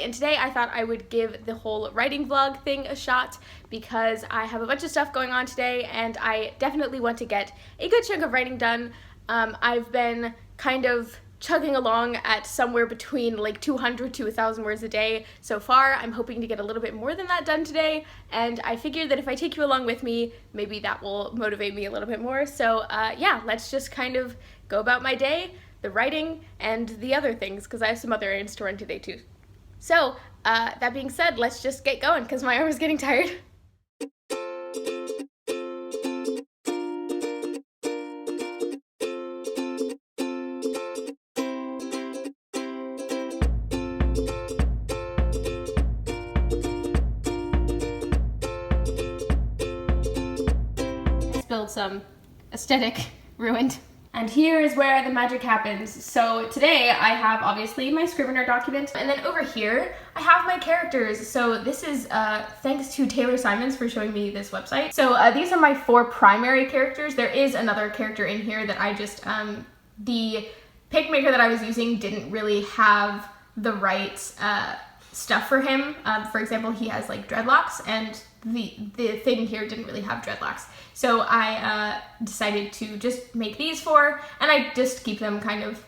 and today I thought I would give the whole writing vlog thing a shot because I have a bunch of stuff going on today and I definitely want to get a good chunk of writing done. I've been kind of chugging along at somewhere between like 200 to 1,000 words a day so far. I'm hoping to get a little bit more than that done today, and I figured that if I take you along with me, maybe that will motivate me a little bit more. So yeah, let's just kind of go about my day, the writing, and the other things, because I have some other errands to run today too. So that being said, let's just get going because my arm is getting tired. Spilled some aesthetic ruined. And here is where the magic happens. So today I have obviously my Scrivener document, and then over here I have my characters. So this is thanks to Taylor Simons for showing me this website. So these are my 4 primary characters. There is another character in here that I just, the pick maker that I was using didn't really have the right stuff for him. For example, he has like dreadlocks, and the thing here didn't really have dreadlocks. So I decided to just make these 4, and I just keep them kind of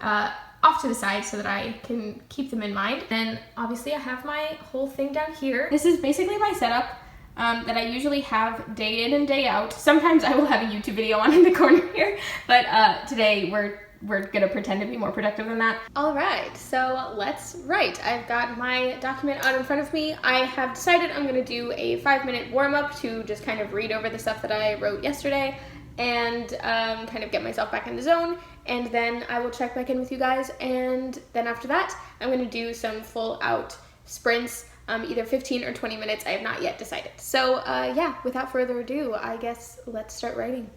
off to the side so that I can keep them in mind. Then obviously I have my whole thing down here. This is basically my setup that I usually have day in and day out. Sometimes I will have a YouTube video on in the corner here, but today we're gonna pretend to be more productive than that. All right, so let's write. I've got my document out in front of me. I have decided I'm gonna do a 5-minute warm-up to just kind of read over the stuff that I wrote yesterday and kind of get myself back in the zone, and then I will check back in with you guys, and then after that I'm gonna do some full-out sprints, either 15 or 20 minutes. I have not yet decided. So yeah, without further ado, I guess let's start writing.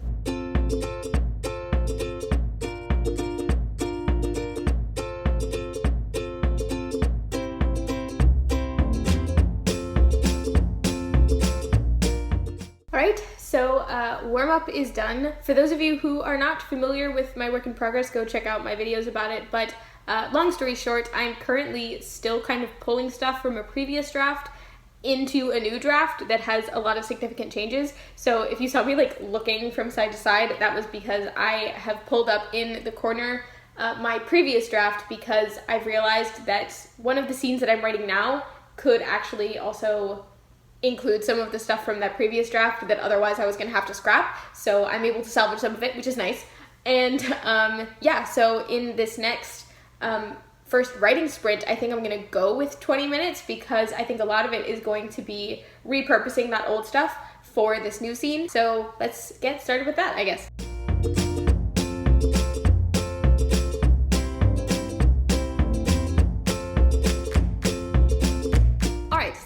So warm-up is done. For those of you who are not familiar with my work in progress, go check out my videos about it. But long story short, I'm currently still kind of pulling stuff from a previous draft into a new draft that has a lot of significant changes. So if you saw me like looking from side to side, that was because I have pulled up in the corner my previous draft, because I've realized that one of the scenes that I'm writing now could actually also include some of the stuff from that previous draft that otherwise I was gonna have to scrap. So I'm able to salvage some of it, which is nice. And yeah, so in this next first writing sprint, I think I'm gonna go with 20 minutes because I think a lot of it is going to be repurposing that old stuff for this new scene. So let's get started with that, I guess.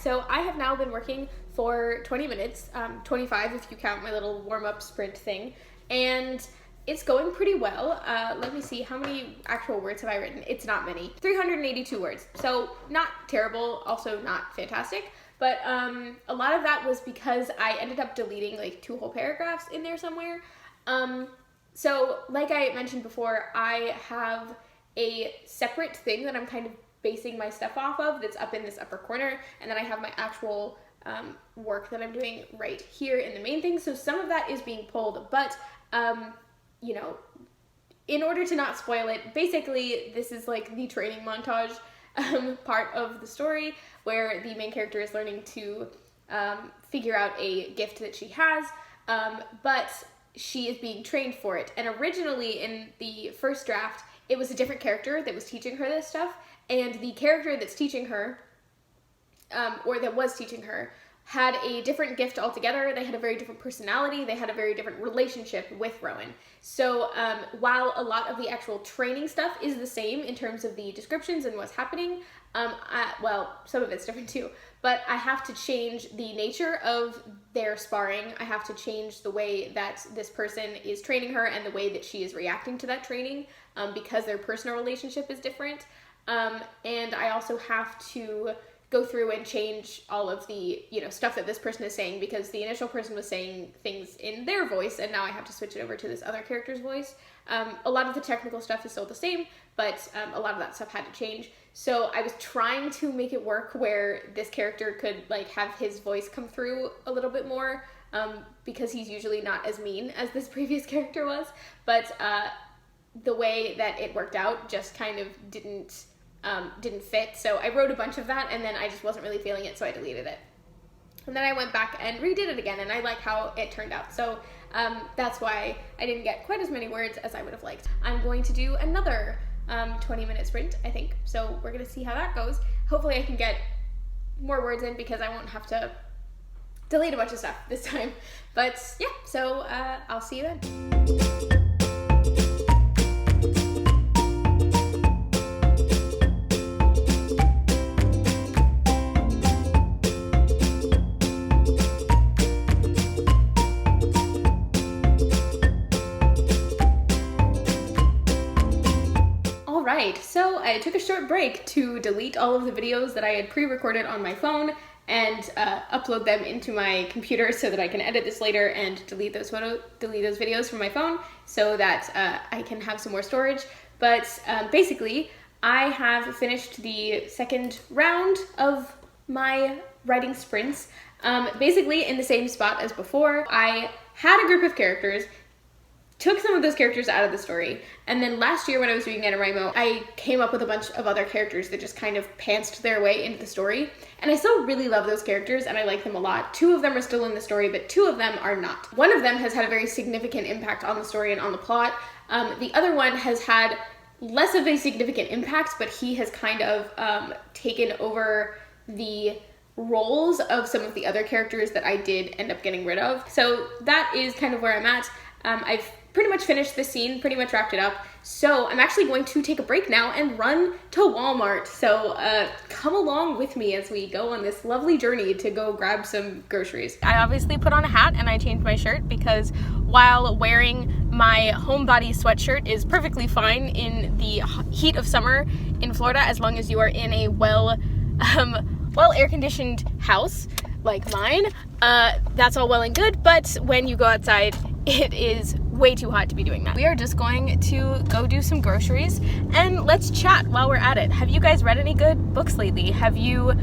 So I have now been working for 20 minutes, 25 if you count my little warm-up sprint thing, and it's going pretty well. Let me see, how many actual words have I written? It's not many. 382 words, so not terrible, also not fantastic, but a lot of that was because I ended up deleting like 2 whole paragraphs in there somewhere. So like I mentioned before, I have a separate thing that I'm kind of basing my stuff off of that's up in this upper corner, and then I have my actual work that I'm doing right here in the main thing. So some of that is being pulled, but you know, in order to not spoil it, basically this is like the training montage part of the story where the main character is learning to figure out a gift that she has, but she is being trained for it. And originally in the first draft, it was a different character that was teaching her this stuff, and the character that's teaching her, or that was teaching her, had a different gift altogether. They had a very different personality. They had a very different relationship with Rowan. So while a lot of the actual training stuff is the same in terms of the descriptions and what's happening, well, some of it's different too, but I have to change the nature of their sparring. I have to change the way that this person is training her and the way that she is reacting to that training, because their personal relationship is different. And I also have to go through and change all of the, stuff that this person is saying, because the initial person was saying things in their voice, and now I have to switch it over to this other character's voice. A lot of the technical stuff is still the same, but a lot of that stuff had to change. So I was trying to make it work where this character could like have his voice come through a little bit more, because he's usually not as mean as this previous character was, but the way that it worked out just kind of didn't fit. So I wrote a bunch of that, and then I just wasn't really feeling it, so I deleted it. And then I went back and redid it again, and I like how it turned out. So that's why I didn't get quite as many words as I would have liked. I'm going to do another 20-minute sprint, I think. So we're going to see how that goes. Hopefully I can get more words in, because I won't have to delete a bunch of stuff this time. But yeah, so I'll see you then. So I took a short break to delete all of the videos that I had pre-recorded on my phone and upload them into my computer so that I can edit this later and delete those videos from my phone so that I can have some more storage. But basically, I have finished the second round of my writing sprints, basically in the same spot as before. I had a group of characters, took some of those characters out of the story, and then last year when I was doing NaNoWriMo, I came up with a bunch of other characters that just kind of pantsed their way into the story, and I still really love those characters and I like them a lot. 2 of them are still in the story, but 2 of them are not. One of them has had a very significant impact on the story and on the plot. The other one has had less of a significant impact, but he has kind of taken over the roles of some of the other characters that I did end up getting rid of. So that is kind of where I'm at. I've pretty much finished this scene, pretty much wrapped it up. So I'm actually going to take a break now and run to Walmart. So come along with me as we go on this lovely journey to go grab some groceries. I obviously put on a hat and I changed my shirt, because while wearing my homebody sweatshirt is perfectly fine in the heat of summer in Florida, as long as you are in a well air-conditioned house like mine, that's all well and good, but when you go outside, it is way too hot to be doing that. We are just going to go do some groceries, and let's chat while we're at it. Have you guys read any good books lately? Have you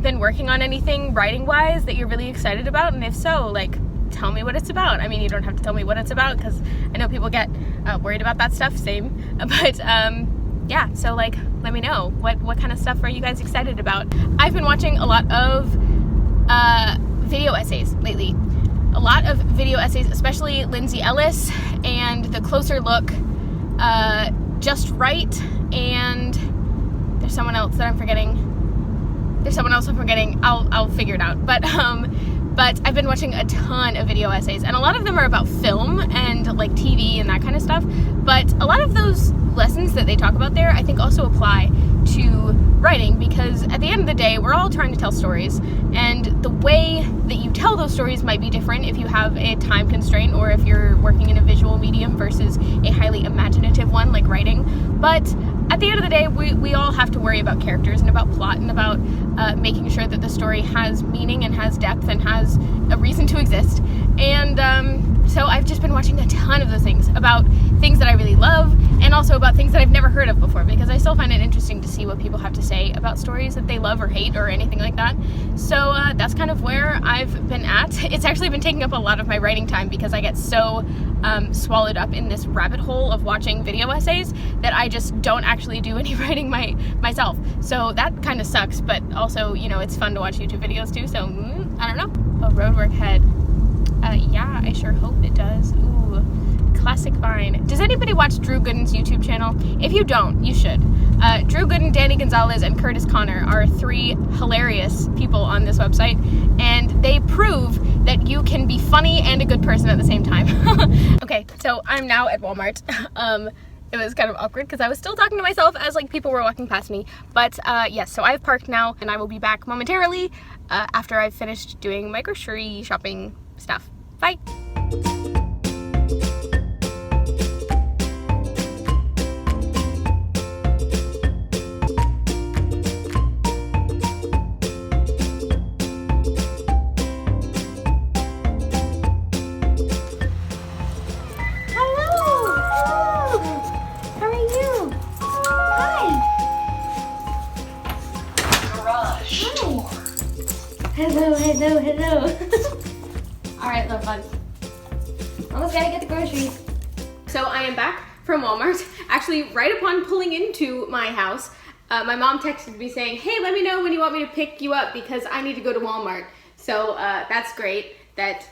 been working on anything writing-wise that you're really excited about? And if so, like, tell me what it's about. I mean, you don't have to tell me what it's about, because I know people get worried about that stuff, same. But yeah, so like, let me know. What kind of stuff are you guys excited about? I've been watching a lot of video essays lately. A lot of video essays, especially Lindsay Ellis and The Closer Look, Just Right, and there's someone else that I'm forgetting. I'll figure it out. But I've been watching a ton of video essays, and a lot of them are about film and like TV and that kind of stuff. But a lot of those lessons that they talk about there, I think also apply to writing, because at the end of the day, we're all trying to tell stories, and the way that you tell those stories might be different if you have a time constraint or if you're working in a visual medium versus a highly imaginative one like writing. But at the end of the day, we all have to worry about characters and about plot and about making sure that the story has meaning and has depth and has a reason to exist. And so I've just been watching a ton of those things, about things that I really love and also about things that I've never heard of before, because I still find it interesting to see what people have to say about stories that they love or hate or anything like that. So that's kind of where I've been at. It's actually been taking up a lot of my writing time, because I get so swallowed up in this rabbit hole of watching video essays that I just don't actually do any writing myself. So that kind of sucks, but also, you know, it's fun to watch YouTube videos too, so I don't know. Oh, roadwork head. Yeah, I sure hope it does. Ooh, classic vine. Does anybody watch Drew Gooden's YouTube channel? If you don't, you should. Drew Gooden, Danny Gonzalez, and Curtis Connor are 3 hilarious people on this website, and they prove that you can be funny and a good person at the same time. Okay, so I'm now at Walmart. It was kind of awkward because I was still talking to myself as like people were walking past me. But yes, so I've parked now, and I will be back momentarily after I've finished doing my grocery shopping stuff. Bye! hello, hello. All right, love bugs. Almost gotta get the groceries. So I am back from Walmart. Actually, right upon pulling into my house, my mom texted me saying, hey, let me know when you want me to pick you up because I need to go to Walmart. So that's great that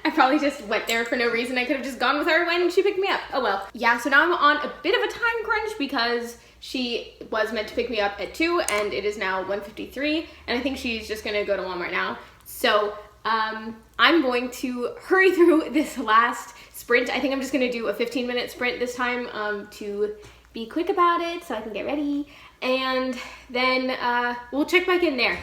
I probably just went there for no reason. I could have just gone with her when she picked me up. Oh well. Yeah, so now I'm on a bit of a time crunch because she was meant to pick me up at 2 and it is now 1:53 and I think she's just gonna go to Walmart now. So I'm going to hurry through this last sprint. I think I'm just gonna do a 15-minute sprint this time to be quick about it so I can get ready. And then we'll check back in there.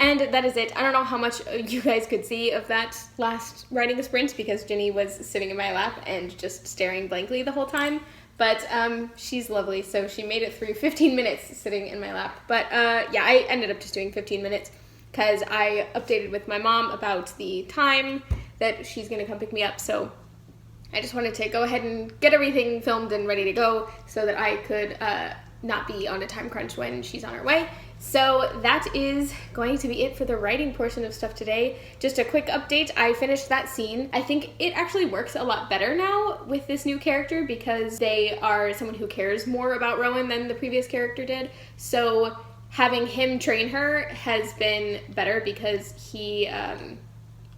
And that is it. I don't know how much you guys could see of that last riding a sprint because Ginny was sitting in my lap and just staring blankly the whole time. But she's lovely, so she made it through 15 minutes sitting in my lap. But yeah, I ended up just doing 15 minutes because I updated with my mom about the time that she's gonna come pick me up. So I just wanted to go ahead and get everything filmed and ready to go so that I could not be on a time crunch when she's on her way. So that is going to be it for the writing portion of stuff today. Just a quick update, I finished that scene. I think it actually works a lot better now with this new character because they are someone who cares more about Rowan than the previous character did. So having him train her has been better because he,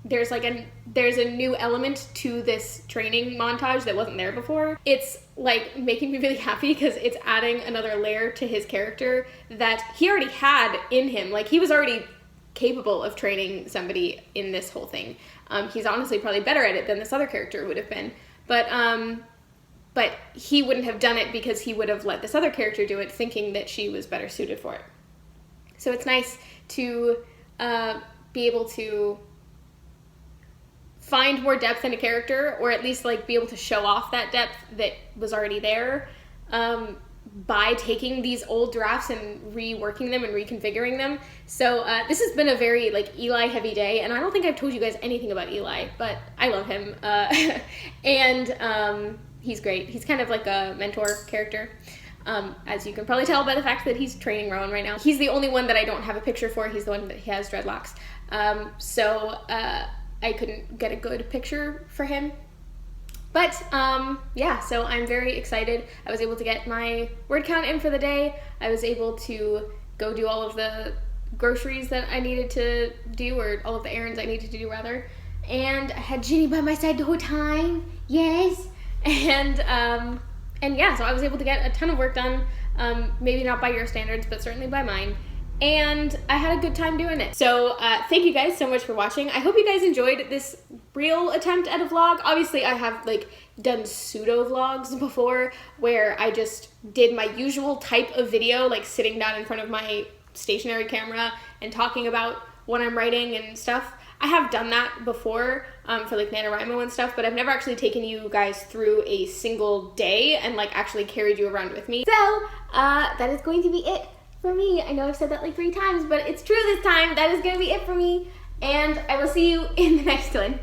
there's a new element to this training montage that wasn't there before. It's like making me really happy because it's adding another layer to his character that he already had in him. Like he was already capable of training somebody in this whole thing. He's honestly probably better at it than this other character would have been. But he wouldn't have done it because he would have let this other character do it thinking that she was better suited for it. So it's nice to be able to find more depth in a character, or at least like be able to show off that depth that was already there by taking these old drafts and reworking them and reconfiguring them. So this has been a very like Eli heavy day, and I don't think I've told you guys anything about Eli, but I love him. And he's great. He's kind of like a mentor character. As you can probably tell by the fact that he's training Rowan right now. He's the only one that I don't have a picture for. He's the one that has dreadlocks. I couldn't get a good picture for him. But yeah, so I'm very excited. I was able to get my word count in for the day. I was able to go do all of the groceries that I needed to do, or all of the errands I needed to do rather. And I had Ginny by my side the whole time. Yes. And yeah, so I was able to get a ton of work done. Maybe not by your standards, but certainly by mine. And I had a good time doing it. So thank you guys so much for watching. I hope you guys enjoyed this real attempt at a vlog. Obviously I have like done pseudo vlogs before where I just did my usual type of video, like sitting down in front of my stationary camera and talking about what I'm writing and stuff. I have done that before for like NaNoWriMo and stuff, but I've never actually taken you guys through a single day and like actually carried you around with me. So that is going to be it for me. I know I've said that like 3 times, but it's true this time. That is going to be it for me, and I will see you in the next one.